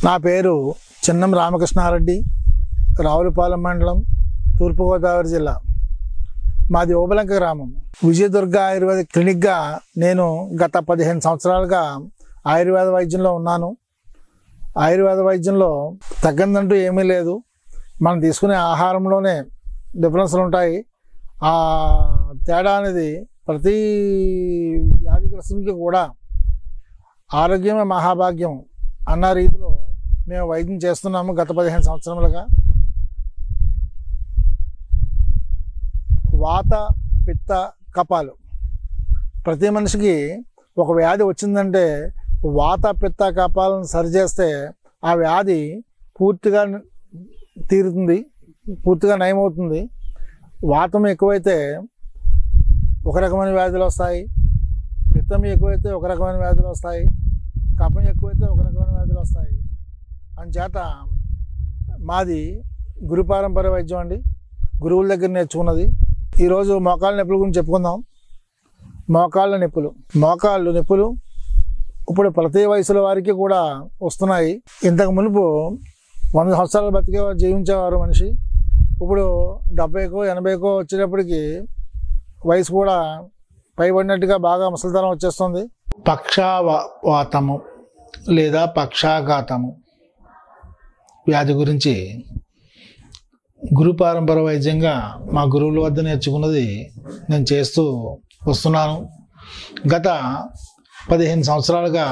నా పేరు చిన్నం రామకృష్ణారెడ్డి, రావులపాలెం మండలం, తూర్పుగోదావరి జిల్లా. మాది ఓబలంక గ్రామం. విజయదుర్గ ఆయుర్వేద క్లినిక్గా నేను గత 15 సంవత్సరాలుగా ఆయుర్వేద వైద్యంలో ఉన్నాను. ఆయుర్వేద వైద్యంలో తగ్గందంటూ ఏమీ లేదు. మనం తీసుకునే ఆహారంలోనే డిఫరెన్స్లు ఉంటాయి. ఆ తేడా అనేది ప్రతి వ్యాధిగ్రస్తునికి కూడా ఆరోగ్యమే మహాభాగ్యం అన్న రీతిలో మేము వైద్యం చేస్తున్నాము గత 15 సంవత్సరములుగా. వాత, పిత్త, కపాలు ప్రతి మనిషికి ఒక వ్యాధి వచ్చిందంటే వాత, పిత్త, కపాలను సరిచేస్తే ఆ వ్యాధి పూర్తిగా తీరుతుంది, పూర్తిగా నయమవుతుంది. వాతం ఎక్కువైతే ఒక రకమైన వ్యాధులు వస్తాయి, పిత్తం ఎక్కువైతే ఒక రకమైన వ్యాధులు వస్తాయి, కఫం ఎక్కువైతే ఒక రకమైన వ్యాధులు వస్తాయి. అందుచేత మాది గురు పారంపర్య వైద్యం అండి, గురువుల దగ్గర నేర్చుకున్నది. ఈరోజు మోకాళ్ళ నొప్పుల గురించి చెప్పుకుందాం. మోకాళ్ళ నొప్పులు ఇప్పుడు ప్రతి వయసుల వారికి కూడా వస్తున్నాయి. ఇంతకు మునుపు 100 సంవత్సరాలు బతికేవారు, జీవించేవారు మనిషి. ఇప్పుడు 70కో 80కో వచ్చేటప్పటికి వయసు కూడా పైబడినట్టుగా బాగా ముసలితనం వచ్చేస్తుంది. పక్షవాతము లేదా పక్షాఘాతము వ్యాధి గురించి గురు పారంపర్య వైద్యంగా మా గురువుల వద్ద నేర్చుకున్నది నేను చేస్తూ వస్తున్నాను. గత 15 సంవత్సరాలుగా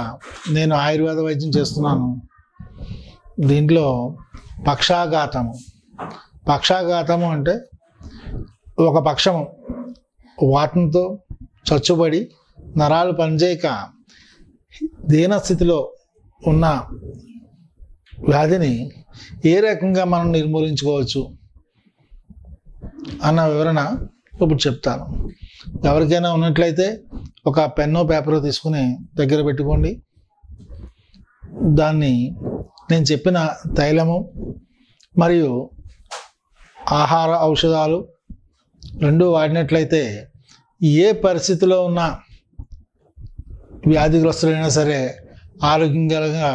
నేను ఆయుర్వేద వైద్యం చేస్తున్నాను. దీంట్లో పక్షాఘాతము అంటే ఒక పక్షము వాతంతో చచ్చుబడి నరాలు పనిచేయక దీనస్థితిలో ఉన్న వ్యాధిని ఏ రకంగా మనం నిర్మూలించుకోవచ్చు అన్న వివరణ ఇప్పుడు చెప్తాను. ఎవరికైనా ఉన్నట్లయితే ఒక పెన్నో పేపరో తీసుకుని దగ్గర పెట్టుకోండి. దాన్ని నేను చెప్పిన తైలము మరియు ఆహార ఔషధాలు రెండు వాడినట్లయితే ఏ పరిస్థితిలో ఉన్న వ్యాధిగ్రస్తులైనా సరే ఆరోగ్యంగా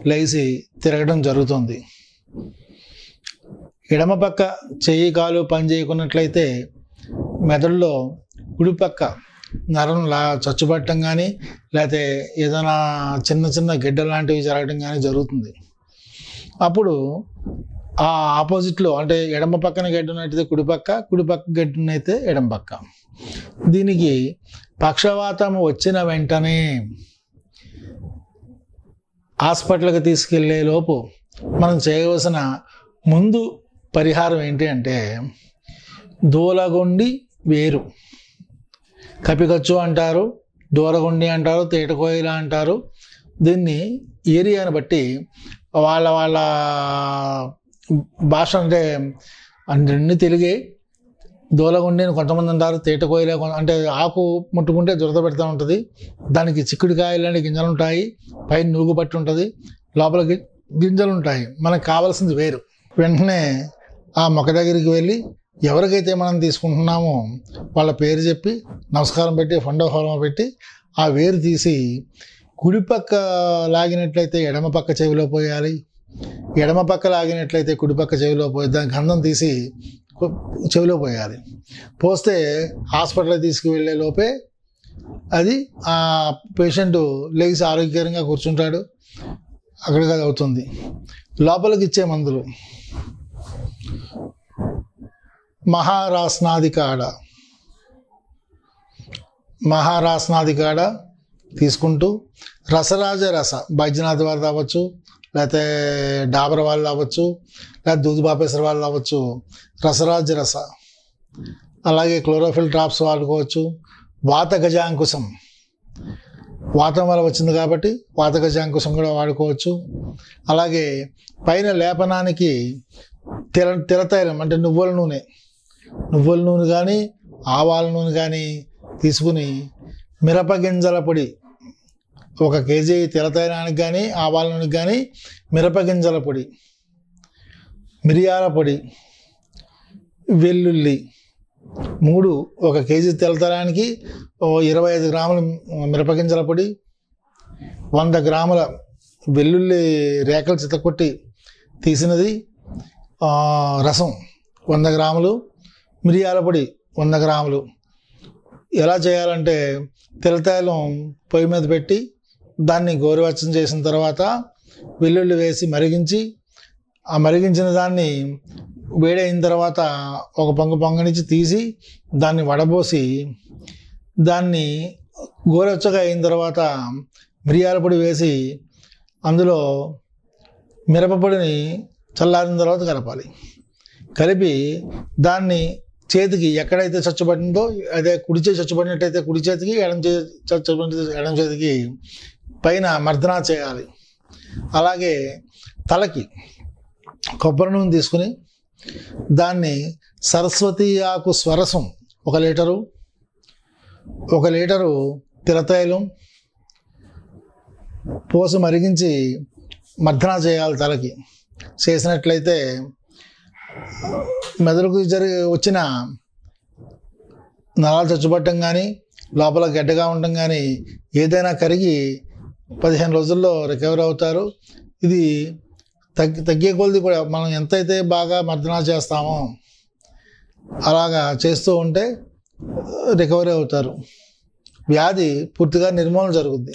లేచి తిరగడం జరుగుతుంది. ఎడమ పక్క చెయ్యి కాలు పని చేయకున్నట్లయితే మెదడులో కుడిపక్క నరం చచ్చుబట్టడం కానీ లేకపోతే ఏదైనా చిన్న గిడ్డ లాంటివి జరగడం కానీ జరుగుతుంది. అప్పుడు ఆ ఆపోజిట్లో అంటే ఎడమ పక్కన గడ్డునైతే కుడిపక్క గడ్డునైతే ఎడమ పక్క. దీనికి పక్షవాతం వచ్చిన వెంటనే హాస్పిటల్కి తీసుకెళ్లే లోపు మనం చేయవలసిన ముందు పరిహారం ఏంటి అంటే దూలగొండి వేరు, కపికచ్చు అంటారు, దూలగొండి అంటారు, తేటకోయిల అంటారు. దీన్ని ఏరియాని బట్టి వాళ్ళ భాష అంటే అన్ని తెలుగే. దూలగొండి అని కొంతమంది అంటారు, తేటకోయిల అంటే ఆకు ముట్టుకుంటే దురద పెడతా ఉంటుంది. దానికి చిక్కుడుకాయలు లాంటి గింజలు ఉంటాయి, పైన నూగు పట్టి ఉంటుంది, లోపల గింజలు ఉంటాయి. మనకు కావాల్సింది వేరు. వెంటనే ఆ మొక్క దగ్గరికి వెళ్ళి ఎవరికైతే మనం తీసుకుంటున్నామో వాళ్ళ పేరు చెప్పి నమస్కారం పెట్టి ఫండోహోమం పెట్టి ఆ వేరు తీసి కుడిపక్క లాగినట్లయితే ఎడమ పక్క చెవిలో పోయాలి, ఎడమ పక్క లాగినట్లయితే కుడిపక్క చెవిలో పోయి దాని గంధం తీసి చెవిలో పోయాలి. పోస్తే హాస్పిటల్కి తీసుకువెళ్ళే లోపే అది ఆ పేషెంట్ లేచి ఆరోగ్యకరంగా కూర్చుంటాడు. అక్కడికి అది అవుతుంది. లోపలికి ఇచ్చే మందులు మహారాస్నాది కాడ తీసుకుంటూ రస బైద్యనాథ్ వాళ్ళు అవ్వచ్చు, లేకపోతే డాబర్ వాళ్ళు అవ్వచ్చు, లేకపోతే దూది బాపేశ్వర వాళ్ళు అవ్వచ్చు, రస అలాగే క్లోరోఫిల్ డ్రాప్స్ వాడుకోవచ్చు. వాత గజాంకుశం వాతం వల్ల వచ్చింది కాబట్టి వాత గజాంకుశం కూడా వాడుకోవచ్చు. అలాగే పైన లేపనానికి తిలతైలం అంటే నువ్వుల నూనె కానీ ఆవాల నూనె కానీ తీసుకుని మిరపగింజల పొడి 1 కేజీ తిలతైలానికి కానీ ఆవాల నూనెకి కానీ మిరపగింజల పొడి, మిరియాల పొడి, వెల్లుల్లి 3 1 కేజీ తెల్లతరానికి 25 గ్రాముల మిరపగింజల పొడి, 100 గ్రాముల వెల్లుల్లి రేకలు చితకొట్టి తీసినది, రసం 100 గ్రాములు, మిరియాల పొడి 100 గ్రాములు. ఎలా చేయాలంటే తెల్లతైలం పొయ్యి మీద పెట్టి దాన్ని గోరువెచ్చని చేసిన తర్వాత వెల్లుల్లి వేసి మరిగించి, ఆ మరిగించిన దాన్ని వేడైన తర్వాత ఒక పొంగనిచ్చి తీసి దాన్ని వడబోసి, దాన్ని గోరువెచ్చగా అయిన తర్వాత మిరియాల పొడి వేసి అందులో మిరపపొడిని చల్లారిన తర్వాత కలపాలి. కలిపి దాన్ని చేతికి ఎక్కడైతే చచ్చుబడిందో, అదే కుడి చేతి చచ్చుబడినట్టయితే కుడి చేతికి, ఎడం చేతికి పైన మర్దనా చేయాలి. అలాగే తలకి కొబ్బరి నూనె తీసుకుని దాన్ని సరస్వతి ఆకు స్వరసం 1 లీటరు, 1 లీటరు తెల్లతైలం పోసి మరిగించి మర్దనా చేయాలి. తలకి చేసినట్లయితే మెదడుకు వచ్చిన నరాలు చచ్చుబట్టం కానీ, లోపల గడ్డగా ఉండటం కానీ ఏదైనా కరిగి 15 రోజుల్లో రికవర్ అవుతారు. ఇది తగ్గే కొలది కూడా మనం ఎంతైతే బాగా మర్దనా చేస్తామో అలాగా చేస్తూ ఉంటే రికవరీ అవుతారు. వ్యాధి పూర్తిగా నిర్మూలన జరుగుద్ది.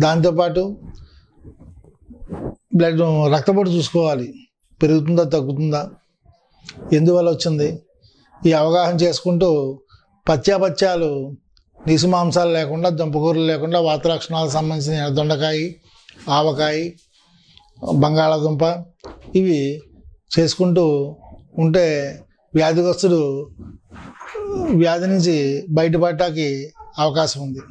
దాంతోపాటు రక్తపోటు చూసుకోవాలి, పెరుగుతుందా తగ్గుతుందా, ఎందువల్ల వచ్చింది, ఈ అవగాహన చేసుకుంటూ పత్యాలు నీసు మాంసాలు లేకుండా, దుంపకూరలు లేకుండా, వాత లక్షణాలకు సంబంధించిన దొండకాయ, ఆవకాయ, బంగాళాదుంప ఇవి చేసుకుంటూ ఉంటే వ్యాధిగ్రస్తుడు వ్యాధి నుంచి బయటపడటానికి అవకాశం ఉంది.